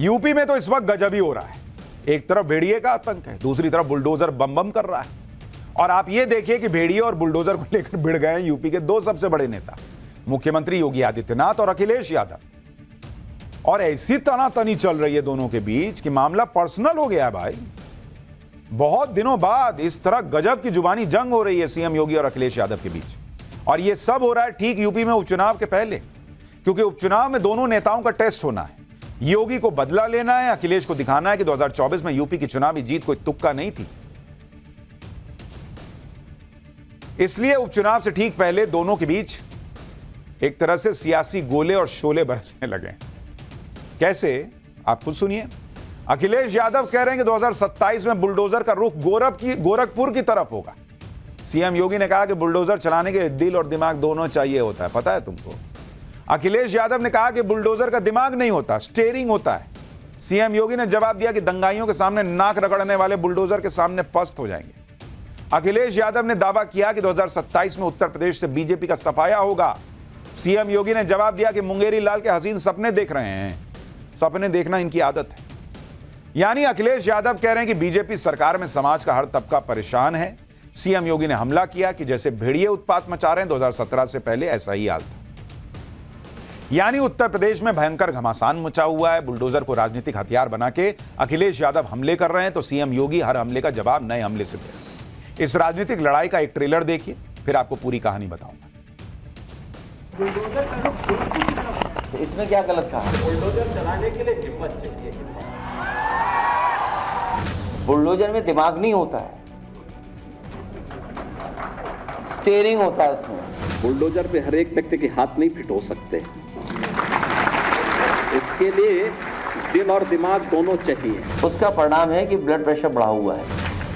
UP में तो इस वक्त गजब ही हो रहा है। एक तरफ भेड़िए का आतंक है, दूसरी तरफ बुलडोजर बम बम कर रहा है। और आप ये देखिए कि भेड़िए और बुलडोजर को लेकर भिड़ गए हैं यूपी के दो सबसे बड़े नेता, मुख्यमंत्री योगी आदित्यनाथ और अखिलेश यादव। और ऐसी तनातनी चल रही है दोनों के बीच कि मामला पर्सनल हो गया है भाई। बहुत दिनों बाद इस तरह गजब की जुबानी जंग हो रही है सीएम योगी और अखिलेश यादव के बीच। और यह सब हो रहा है ठीक यूपी में उपचुनाव के पहले, क्योंकि उपचुनाव में दोनों नेताओं का टेस्ट होना है। योगी को बदला लेना है, अखिलेश को दिखाना है कि 2024 में यूपी की चुनावी जीत कोई तुक्का नहीं थी। इसलिए उपचुनाव से ठीक पहले दोनों के बीच एक तरह से सियासी गोले और शोले बरसने लगे। कैसे, आप खुद सुनिए। अखिलेश यादव कह रहे हैं कि 2027 में बुलडोजर का रुख गोरखपुर की तरफ होगा। सीएम योगी ने कहा कि बुलडोजर चलाने के दिल और दिमाग दोनों चाहिए होता है, पता है तुमको। अखिलेश यादव ने कहा कि बुलडोजर का दिमाग नहीं होता, स्टीयरिंग होता है। सीएम योगी ने जवाब दिया कि दंगाइयों के सामने नाक रगड़ने वाले बुलडोजर के सामने पस्त हो जाएंगे। अखिलेश यादव ने दावा किया कि 2027 में उत्तर प्रदेश से बीजेपी का सफाया होगा। सीएम योगी ने जवाब दिया कि मुंगेरी लाल के हसीन सपने देख रहे हैं, सपने देखना इनकी आदत है। यानी अखिलेश यादव कह रहे हैं कि बीजेपी सरकार में समाज का हर तबका परेशान है। सीएम योगी ने हमला किया कि जैसे भेड़िए उत्पात मचा रहे हैं 2017 से पहले ऐसा ही हाल था। यानी उत्तर प्रदेश में भयंकर घमासान मचा हुआ है। बुलडोजर को राजनीतिक हथियार बना के अखिलेश यादव हमले कर रहे हैं, तो सीएम योगी हर हमले का जवाब नए हमले से दे रहे हैं। इस राजनीतिक लड़ाई का एक ट्रेलर देखिए, फिर आपको पूरी कहानी बताऊंगा। इसमें क्या गलत कहा? बुलडोजर चलाने के लिए हिम्मत चाहिए। बुलडोजर में दिमाग नहीं होता है, स्टीयरिंग होता है उसमें। बुलडोजर पे हर एक व्यक्ति के हाथ नहीं फिट हो सकते, इसके लिए दिल और दिमाग दोनों चाहिए। उसका परिणाम है कि ब्लड प्रेशर बढ़ा हुआ है।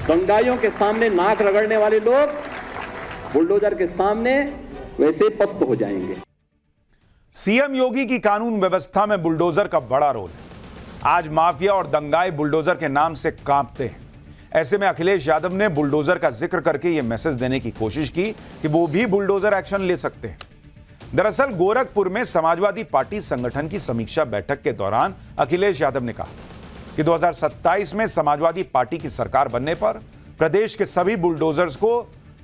दंगाइयों के सामने नाक रगड़ने वाले लोग बुलडोजर के सामने वैसे पस्त हो जाएंगे। सीएम योगी की कानून व्यवस्था में बुलडोजर का बड़ा रोल है। आज माफिया और दंगाई बुलडोजर के नाम से कांपते हैं। ऐसे में अखिलेश यादव ने बुलडोजर का जिक्र करके यह मैसेज देने की कोशिश की कि वो भी बुलडोजर एक्शन ले सकते हैं। दरअसल गोरखपुर में समाजवादी पार्टी संगठन की समीक्षा बैठक के दौरान अखिलेश यादव ने कहा कि 2027 में समाजवादी पार्टी की सरकार बनने पर प्रदेश के सभी बुलडोजर्स को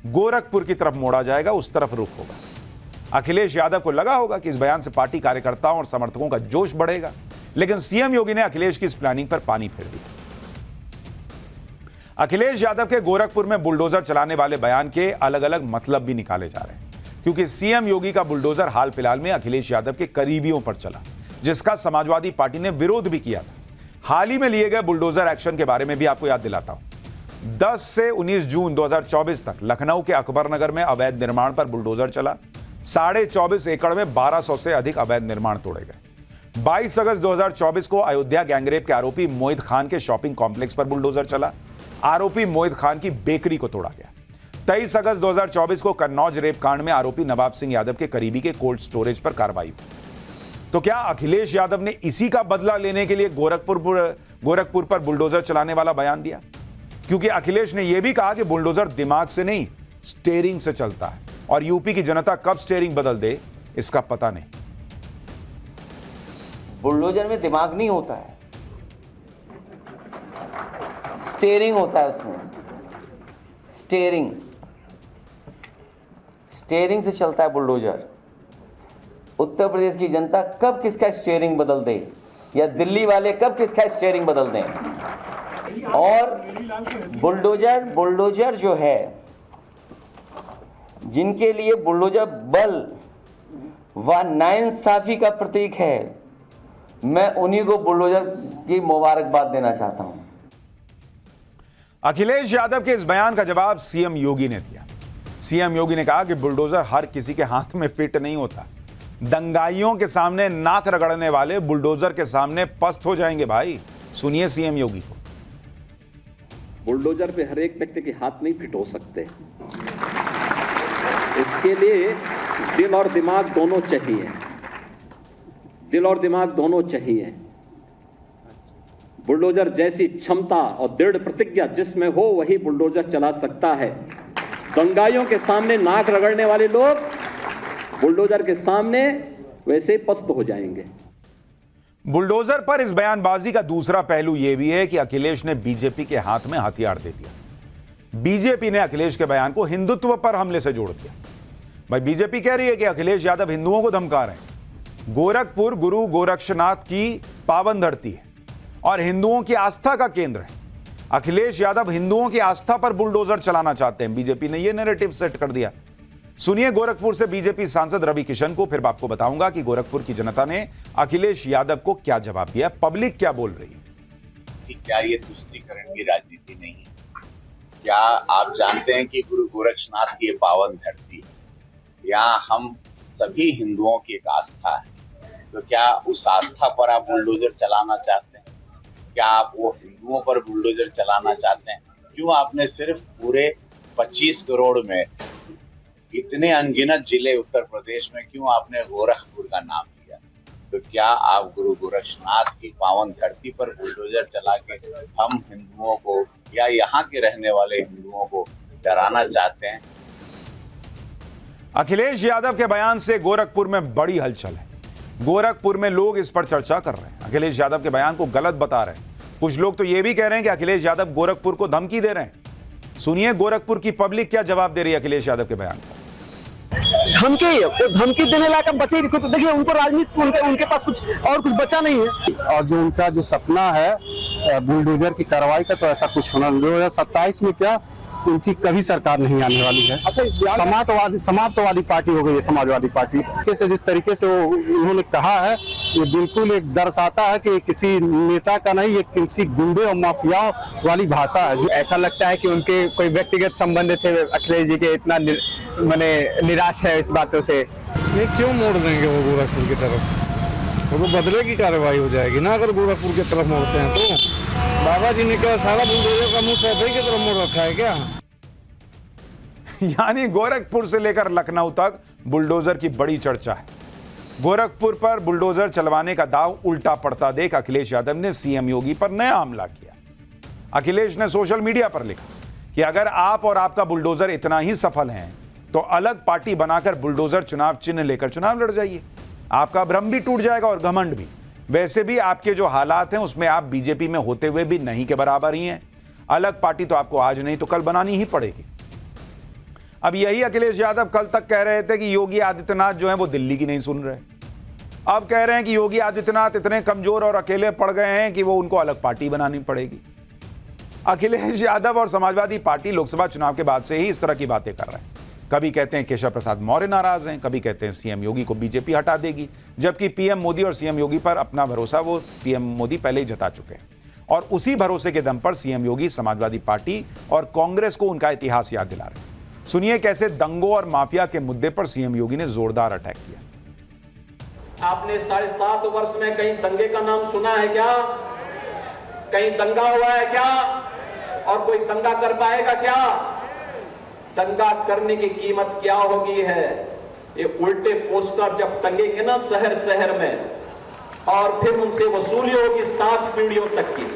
गोरखपुर की तरफ मोड़ा जाएगा, उस तरफ रुख होगा। अखिलेश यादव को लगा होगा कि इस बयान से पार्टी कार्यकर्ताओं और समर्थकों का जोश बढ़ेगा, लेकिन सीएम योगी ने अखिलेश की इस प्लानिंग पर पानी फेर दिया। अखिलेश यादव के गोरखपुर में बुलडोजर चलाने वाले बयान के अलग अलग मतलब भी निकाले जा रहे हैं, क्योंकि सीएम योगी का बुलडोजर हाल फिलहाल में अखिलेश यादव के करीबियों पर चला, जिसका समाजवादी पार्टी ने विरोध भी किया था। हाल ही में लिए गए बुलडोजर एक्शन के बारे में भी आपको याद दिलाता हूं। 10 से 19 जून 2024 तक लखनऊ के अकबर नगर में अवैध निर्माण पर बुलडोजर चला। 24.5 एकड़ में 1200 से अधिक अवैध निर्माण तोड़े गए। 22 अगस्त 2024 को अयोध्या गैंगरेप के आरोपी मोहित खान के शॉपिंग कॉम्प्लेक्स पर बुलडोजर चला। आरोपी मोहित खान की बेकरी को तोड़ा गया। 23 अगस्त 2024 को कन्नौज रेप कांड में आरोपी नवाब सिंह यादव के करीबी के कोल्ड स्टोरेज पर कार्रवाई हुई। तो क्या अखिलेश यादव ने इसी का बदला लेने के लिए गोरखपुर पर बुलडोजर चलाने वाला बयान दिया? क्योंकि अखिलेश ने यह भी कहा कि बुलडोजर दिमाग से नहीं, स्टीयरिंग से चलता है, और यूपी की जनता कब स्टीयरिंग बदल दे इसका पता नहीं। बुलडोजर में दिमाग नहीं होता है, स्टीयरिंग होता है उसमें। स्टीयरिंग से चलता है बुलडोजर। उत्तर प्रदेश की जनता कब किसका स्टीयरिंग बदल दे, या दिल्ली वाले कब किसका स्टीयरिंग बदल दें। और बुलडोजर जो है, जिनके लिए बुलडोजर बल व नाइंसाफी का प्रतीक है, मैं उन्हीं को बुलडोजर की मुबारकबाद देना चाहता हूं। अखिलेश यादव के इस बयान का जवाब सीएम योगी ने दिया। सीएम योगी ने कहा कि बुलडोजर हर किसी के हाथ में फिट नहीं होता। दंगाइयों के सामने नाक रगड़ने वाले बुलडोजर के सामने पस्त हो जाएंगे। भाई सुनिए सीएम योगी को। बुलडोजर पे हर एक व्यक्ति के हाथ नहीं फिट हो सकते, इसके लिए दिल और दिमाग दोनों चाहिए। दिल और दिमाग दोनों चाहिए। बुलडोजर जैसी क्षमता और दृढ़ प्रतिज्ञा जिसमें हो वही बुलडोजर चला सकता है। दंगाइयों के सामने नाक रगड़ने वाले लोग बुलडोजर के सामने वैसे पस्त हो जाएंगे। बुलडोजर पर इस बयानबाजी का दूसरा पहलू यह भी है कि अखिलेश ने बीजेपी के हाथ में हथियार दे दिया। बीजेपी ने अखिलेश के बयान को हिंदुत्व पर हमले से जोड़ दिया। भाई बीजेपी कह रही है कि अखिलेश यादव हिंदुओं को धमका रहे हैं। गोरखपुर गुरु गोरक्षनाथ की पावन धरती है और हिंदुओं की आस्था का केंद्र है। अखिलेश यादव हिंदुओं की आस्था पर बुलडोजर चलाना चाहते हैं। बीजेपी ने यह नैरेटिव सेट कर दिया। सुनिए गोरखपुर से बीजेपी सांसद रवि किशन को, फिर आपको बताऊंगा कि गोरखपुर की जनता ने अखिलेश यादव को क्या जवाब दिया, पब्लिक क्या बोल रही है। कि क्या ये तुष्टीकरण की राजनीति नहीं है? क्या आप जानते हैं कि गुरु गोरक्षनाथ की ये पावन धरती है, यहाँ हम सभी हिंदुओं की एक आस्था है। तो क्या उस आस्था पर आप बुलडोजर चलाना चाहते हैं? क्या आप वो हिंदुओं पर बुलडोजर चलाना चाहते हैं? क्यों आपने सिर्फ पूरे 25 करोड़ में इतने अनगिनत जिले उत्तर प्रदेश में क्यों आपने गोरखपुर का नाम लिया? तो क्या आप गुरु गोरक्षनाथ की पावन धरती पर बुलडोजर चला के हम हिंदुओं को या यहाँ के रहने वाले हिंदुओं को डराना चाहते हैं? अखिलेश यादव के बयान से गोरखपुर में बड़ी हलचल है। गोरखपुर में लोग इस पर चर्चा कर रहे हैं। अखिलेश यादव के बयान को गलत बता रहे हैं। कुछ लोग तो यह भी कह रहे हैं कि अखिलेश यादव गोरखपुर को धमकी दे रहे हैं। सुनिए गोरखपुर की पब्लिक क्या जवाब दे रही है अखिलेश यादव के बयान को। धमकी देने लायक हम बचे। देखिए उनको राजनीति उनके पास कुछ बचा नहीं है। और जो उनका जो सपना है बुलडोजर की कार्रवाई का, तो ऐसा कुछ होना 2027 में क्या उनकी कभी सरकार नहीं आने वाली है। अच्छा, इस समाप्तवादी पार्टी हो गई है समाजवादी पार्टी। कैसे जिस तरीके से वो उन्होंने कहा है, ये बिल्कुल एक दर्शाता है कि किसी नेता का नहीं, ये किसी गुंडे और माफिया वाली भाषा है। जो ऐसा लगता है कि उनके कोई व्यक्तिगत संबंध थे अखिलेश जी के, इतना मैंने निराश है इस बातों से। ये क्यों मोड़ देंगे वो गोरखपुर की तरफ? वो तो बदले की कार्रवाई हो जाएगी ना अगर गोरखपुर की तरफ मोड़ते हैं तो। बाबा जी ने क्या सारा बुलडोजर का मुंह सैफई की तरफ मोड़ रखा है क्या? यानी गोरखपुर से लेकर लखनऊ तक बुलडोजर की बड़ी चर्चा है। गोरखपुर पर बुलडोजर चलवाने का दाव उल्टा पड़ता देख अखिलेश यादव ने सीएम योगी पर नया हमला किया। अखिलेश ने सोशल मीडिया पर लिखा कि अगर आप और आपका बुलडोजर इतना ही सफल हैं तो अलग पार्टी बनाकर बुलडोजर चुनाव चिन्ह लेकर चुनाव लड़ जाइए। आपका भ्रम भी टूट जाएगा और घमंड भी। वैसे भी आपके जो हालात हैं उसमें आप बीजेपी में होते हुए भी नहीं के बराबर ही हैं। अलग पार्टी तो आपको आज नहीं तो कल बनानी ही पड़ेगी। अब यही अखिलेश यादव कल तक कह रहे थे कि योगी आदित्यनाथ जो है वो दिल्ली की नहीं सुन रहे। अब कह रहे हैं कि योगी आदित्यनाथ इतने कमजोर और अकेले पड़ गए हैं कि वो उनको अलग पार्टी बनानी पड़ेगी। अखिलेश यादव और समाजवादी पार्टी लोकसभा चुनाव के बाद से ही इस तरह की बातें कर रहे हैं। कभी कहते हैं केशव प्रसाद मौर्य नाराज हैं, कभी कहते हैं सीएम योगी को बीजेपी हटा देगी, जबकि पीएम मोदी और सीएम योगी पर अपना भरोसा वो पीएम मोदी पहले ही जता चुके हैं। और उसी भरोसे के दम पर सीएम योगी समाजवादी पार्टी और कांग्रेस को उनका इतिहास याद दिला रहे हैं। सुनिए कैसे दंगों और माफिया के मुद्दे पर सीएम योगी ने जोरदार अटैक किया। आपने 7.5 वर्ष में कहीं दंगे का नाम सुना है क्या? कहीं दंगा हुआ है क्या? और कोई दंगा कर पाएगा क्या? दंगा करने की कीमत क्या होगी है? ये उल्टे पोस्टर जब टंगेंगे ना शहर शहर में, और फिर उनसे वसूली होगी 7 पीढ़ियों तक की।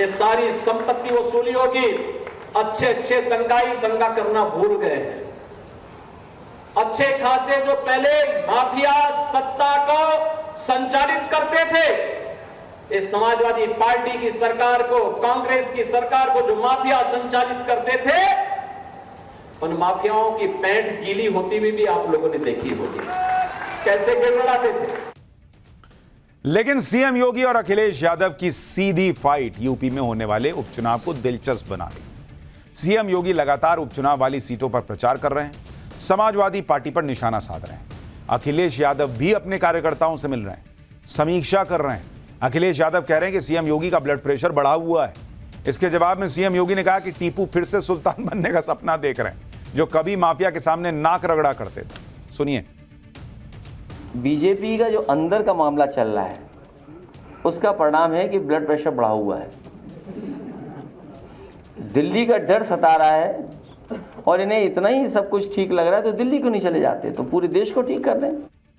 ये सारी संपत्ति वसूली होगी। अच्छे दंगाई दंगा करना भूल गए हैं। अच्छे खासे जो पहले माफिया सत्ता को संचालित करते थे, इस समाजवादी पार्टी की सरकार को, कांग्रेस की सरकार को जो माफिया संचालित करते थे, उन माफियाओं की पैंट गीली होती हुई भी आप लोगों ने देखी होगी, कैसे गिड़गिड़ाते थे। लेकिन सीएम योगी और अखिलेश यादव की सीधी फाइट यूपी में होने वाले उपचुनाव को दिलचस्प बना रही। सीएम योगी लगातार उपचुनाव वाली सीटों पर प्रचार कर रहे हैं, समाजवादी पार्टी पर निशाना साध रहे हैं। अखिलेश यादव भी अपने कार्यकर्ताओं से मिल रहे हैं, समीक्षा कर रहे हैं। अखिलेश यादव कह रहे हैं कि सीएम योगी का ब्लड प्रेशर बढ़ा हुआ है। इसके जवाब में सीएम योगी ने कहा कि टीपू फिर से सुल्तान बनने का सपना देख रहे हैं, जो कभी माफिया के सामने नाक रगड़ा करते थे। सुनिए। बीजेपी का जो अंदर का मामला चल रहा है उसका परिणाम है कि ब्लड प्रेशर बढ़ा हुआ है। दिल्ली का डर सता रहा है और इन्हें इतना ही सब कुछ ठीक लग रहा है तो दिल्ली क्यों नहीं चले जाते, तो पूरे देश को ठीक कर दें।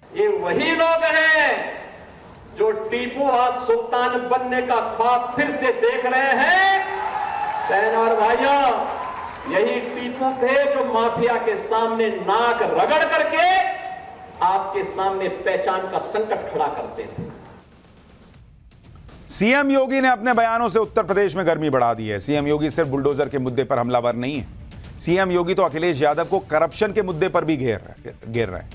ये वही लोग हैं जो टीपू आज सुल्तान बनने का ख्वाब फिर से देख रहे हैं। बहन और भाइयों, यही टीपू थे जो माफिया के सामने नाक रगड़ करके आपके सामने पहचान का संकट खड़ा करते थे। सीएम योगी ने अपने बयानों से उत्तर प्रदेश में गर्मी बढ़ा दी है। सीएम योगी सिर्फ बुलडोजर के मुद्दे पर हमलावर नहीं है। सीएम योगी तो अखिलेश यादव को करप्शन के मुद्दे पर भी घेर रहे हैं।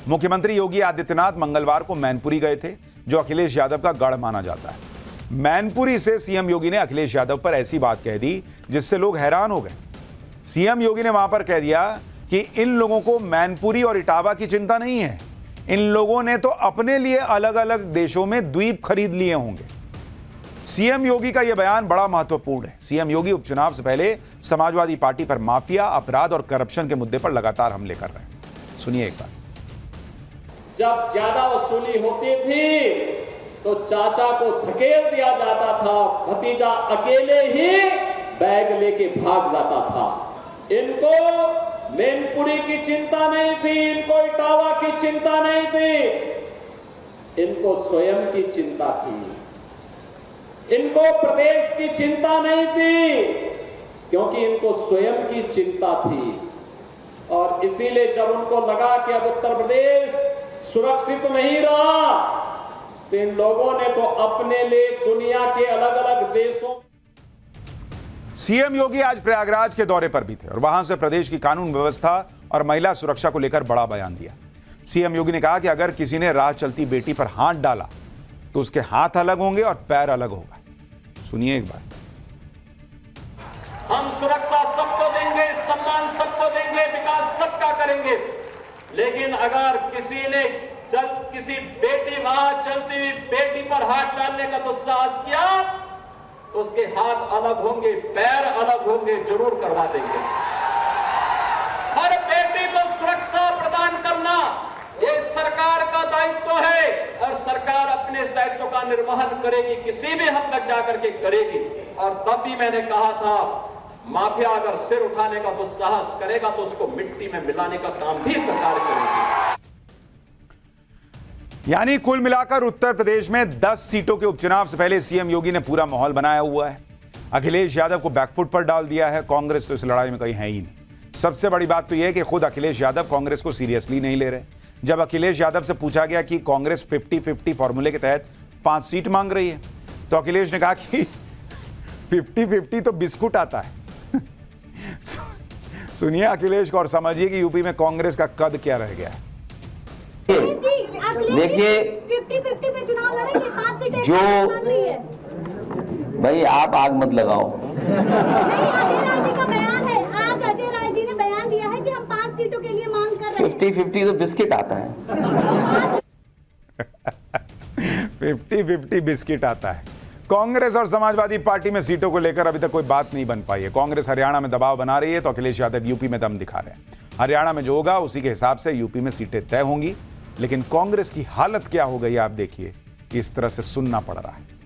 मुख्यमंत्री योगी आदित्यनाथ मंगलवार को मैनपुरी गए थे, जो अखिलेश यादव का गढ़ माना जाता है। मैनपुरी से सीएम योगी ने अखिलेश यादव पर ऐसी बात कह दी जिससे लोग हैरान हो गए। सीएम योगी ने वहां पर कह दिया कि इन लोगों को मैनपुरी और इटावा की चिंता नहीं है, इन लोगों ने तो अपने लिए अलग अलग देशों में द्वीप खरीद लिए होंगे। सीएम योगी का यह बयान बड़ा महत्वपूर्ण है। सीएम योगी उपचुनाव से पहले समाजवादी पार्टी पर माफिया, अपराध और करप्शन के मुद्दे पर लगातार हमले कर रहे हैं। सुनिए एक बार। जब ज्यादा वसूली होती थी तो चाचा को धकेल दिया जाता था, भतीजा अकेले ही बैग लेके भाग जाता था। इनको मैनपुरी की चिंता नहीं थी, इनको इटावा की चिंता नहीं थी, इनको स्वयं की चिंता थी। इनको प्रदेश की चिंता नहीं थी, क्योंकि इनको स्वयं की चिंता थी। और इसीलिए जब उनको लगा कि अब उत्तर प्रदेश सुरक्षित नहीं रहा, तो इन लोगों ने तो अपने लिए दुनिया के अलग अलग देशों। सीएम योगी आज प्रयागराज के दौरे पर भी थे और वहां से प्रदेश की कानून व्यवस्था और महिला सुरक्षा को लेकर बड़ा बयान दिया। सीएम योगी ने कहा कि अगर किसी ने राह चलती बेटी पर हाथ डाला तो उसके हाथ अलग होंगे और पैर अलग होगा। सुनिए एक बार। हम सुरक्षा सबको देंगे, सम्मान सबको देंगे, विकास सबका करेंगे, लेकिन अगर किसी ने किसी बेटी वहां चलती हुई बेटी पर हाथ डालने का दुस्साहस किया तो उसके हाथ अलग होंगे, पैर अलग होंगे, जरूर करवा देंगे। हर बेटी को सुरक्षा प्रदान करना ये सरकार का दायित्व है और सरकार अपने इस दायित्व का निर्वहन करेगी, किसी भी हद तक जाकर के करेगी। और तब भी मैंने कहा था, माफिया अगर सिर उठाने का दुस्साहस करेगा तो उसको मिट्टी में मिलाने का काम भी सरकार करेगी। यानी कुल मिलाकर उत्तर प्रदेश में 10 सीटों के उपचुनाव से पहले सीएम योगी ने पूरा माहौल बनाया हुआ है। अखिलेश यादव को बैकफुट पर डाल दिया है। कांग्रेस तो इस लड़ाई में कहीं है ही नहीं। सबसे बड़ी बात तो यह है कि खुद अखिलेश यादव कांग्रेस को सीरियसली नहीं ले रहे। जब अखिलेश यादव से पूछा गया कि कांग्रेस 50-50 फॉर्मूले के तहत 5 सीट मांग रही है, तो अखिलेश ने कहा कि 50-50 तो बिस्कुट आता है। सुनिए अखिलेश को और समझिए कि यूपी में कांग्रेस का कद क्या रह गया है। देखिए 50-50 पे चुनाव लड़ेंगे, 5 सीटें जो मांग रही है। भाई आप आग मत लगाओ। नहीं, अजय राय जी का बयान है, आज अजय राय जी ने बयान दिया है कि हम 5 सीटों के लिए मांग कर रहे हैं। 50-50 तो बिस्किट आता है। 50-50 बिस्किट आता है। कांग्रेस और समाजवादी पार्टी में सीटों को लेकर अभी तक कोई बात नहीं बन पाई है। कांग्रेस हरियाणा में दबाव बना रही है तो अखिलेश यादव यूपी में दम दिखा रहे हैं। हरियाणा में जो होगा उसी के हिसाब से यूपी में सीटें तय होंगी। लेकिन कांग्रेस की हालत क्या हो गई आप देखिए, इस तरह से सुनना पड़ रहा है।